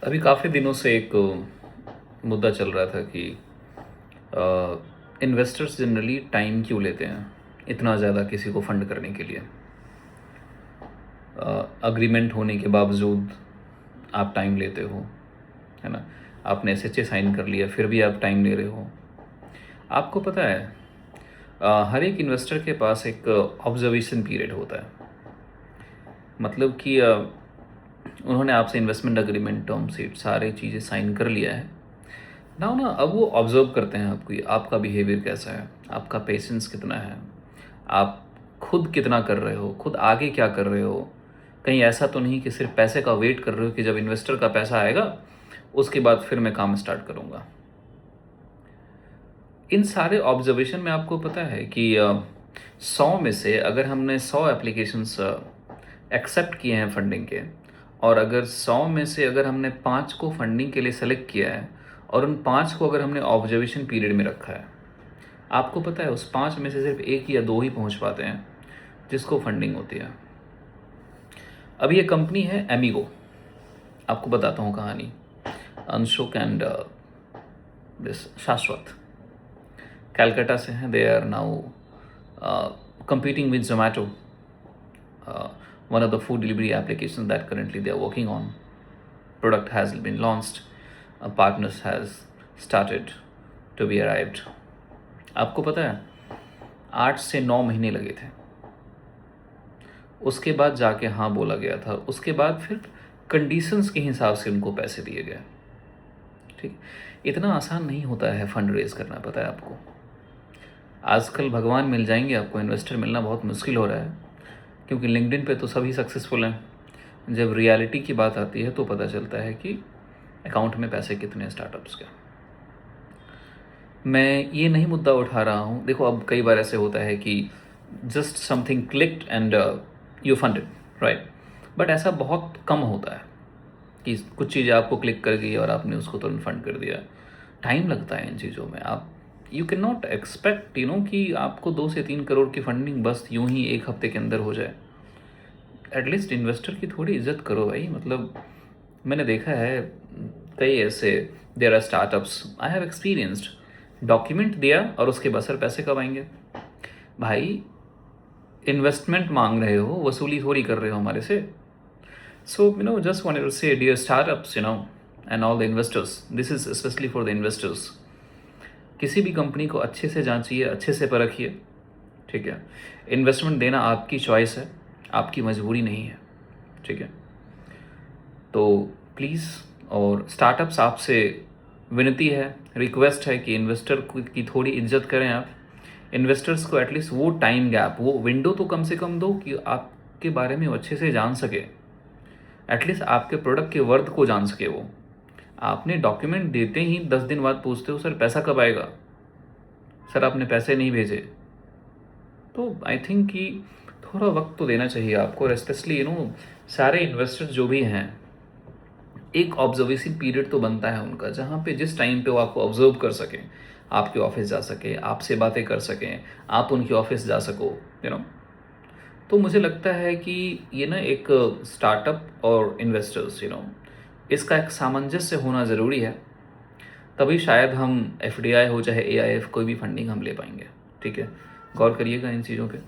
अभी काफ़ी दिनों से एक मुद्दा चल रहा था कि इन्वेस्टर्स जनरली टाइम क्यों लेते हैं इतना ज़्यादा किसी को फंड करने के लिए। अग्रीमेंट होने के बावजूद आप टाइम लेते हो, है ना। आपने एसएचए साइन कर लिया फिर भी आप टाइम ले रहे हो। आपको पता है हर एक इन्वेस्टर के पास एक ऑब्जर्वेशन पीरियड होता है। मतलब कि उन्होंने आपसे इन्वेस्टमेंट एग्रीमेंट, टर्म शीट, सारी चीज़ें साइन कर लिया है ना। अब वो ऑब्जर्व करते हैं आपको, आपका बिहेवियर कैसा है, आपका पेशेंस कितना है, आप खुद कितना कर रहे हो, खुद आगे क्या कर रहे हो। कहीं ऐसा तो नहीं कि सिर्फ पैसे का वेट कर रहे हो कि जब इन्वेस्टर का पैसा आएगा उसके बाद फिर मैं काम स्टार्ट करूँगा। इन सारे ऑब्जर्वेशन में आपको पता है कि 100 में से अगर हमने 100 एप्लीकेशंस एक्सेप्ट किए हैं फंडिंग के, और अगर 100 में से अगर हमने 5 को फंडिंग के लिए सेलेक्ट किया है और उन 5 को अगर हमने ऑब्जर्वेशन पीरियड में रखा है, आपको पता है उस 5 में से सिर्फ 1 या 2 ही पहुंच पाते हैं जिसको फंडिंग होती है। अभी ये कंपनी है एमिगो, आपको बताता हूँ कहानी। अंशुक एंड दिस शाश्वत कैलकाटा से हैं। They are now competing with Zomato, one of the food delivery applications that currently they are working on. Product has been launched, partners has started to be arrived. आपको पता है 8 से 9 महीने लगे थे, उसके बाद जाके हाँ बोला गया था, उसके बाद फिर कंडीशंस के हिसाब से उनको पैसे दिए गए। ठीक, इतना आसान नहीं होता है फंड रेज करना, पता है आपको। आजकल भगवान मिल जाएंगे आपको, इन्वेस्टर मिलना बहुत मुश्किल हो रहा है, क्योंकि लिंक्डइन पे तो सभी सक्सेसफुल हैं। जब रियलिटी की बात आती है तो पता चलता है कि अकाउंट में पैसे कितने हैं स्टार्टअप्स के। मैं ये नहीं मुद्दा उठा रहा हूँ, देखो अब कई बार ऐसे होता है कि just something clicked and you funded, right. But ऐसा बहुत कम होता है कि कुछ चीज़ें आपको क्लिक कर गई और आपने उसको तुरंत फंड कर दिया। टाइम लगता है इन चीज़ों में। आप यू कैन नॉट एक्सपेक्ट कि आपको 2 से 3 करोड़ की फंडिंग बस यूं ही 1 हफ्ते के अंदर हो जाए। एटलीस्ट इन्वेस्टर की थोड़ी इज्जत करो भाई। मतलब मैंने देखा है कई ऐसे, there are startups I have experienced, document दिया और उसके बसर पैसे कब आएंगे भाई। इन्वेस्टमेंट मांग रहे हो, वसूली थोड़ी कर रहे हो हमारे से। So just wanted to say dear startups and all the investors, this is specially for the investors. किसी भी कंपनी को अच्छे से जांचिए, अच्छे से परखिए, ठीक है। इन्वेस्टमेंट देना आपकी चॉइस है, आपकी मजबूरी नहीं है, ठीक है। तो प्लीज़, और स्टार्टअप्स आपसे विनती है, रिक्वेस्ट है कि इन्वेस्टर की थोड़ी इज्जत करें आप। इन्वेस्टर्स को एटलीस्ट वो टाइम गैप, वो विंडो तो कम से कम दो कि आपके बारे में वो अच्छे से जान सके, एटलीस्ट आपके प्रोडक्ट के वर्थ को जान सके वो। आपने डॉक्यूमेंट देते ही 10 दिन बाद पूछते हो सर पैसा कब आएगा, सर आपने पैसे नहीं भेजे। तो आई थिंक कि थोड़ा वक्त तो देना चाहिए आपको, और स्पेशली सारे इन्वेस्टर्स जो भी हैं, एक ऑब्जर्वेशन पीरियड तो बनता है उनका, जहाँ पे जिस टाइम पे वो आपको ऑब्जर्व कर सकें, आपके ऑफिस जा सके, आपसे बातें कर सकें, आप उनके ऑफिस जा सको, यू नो। तो मुझे लगता है कि ये ना एक स्टार्टअप और इन्वेस्टर्स, इसका एक सामंजस्य होना ज़रूरी है। तभी शायद हम एफडीआई हो चाहे एआईएफ, कोई भी फंडिंग हम ले पाएंगे, ठीक है। गौर करिएगा इन चीज़ों पे।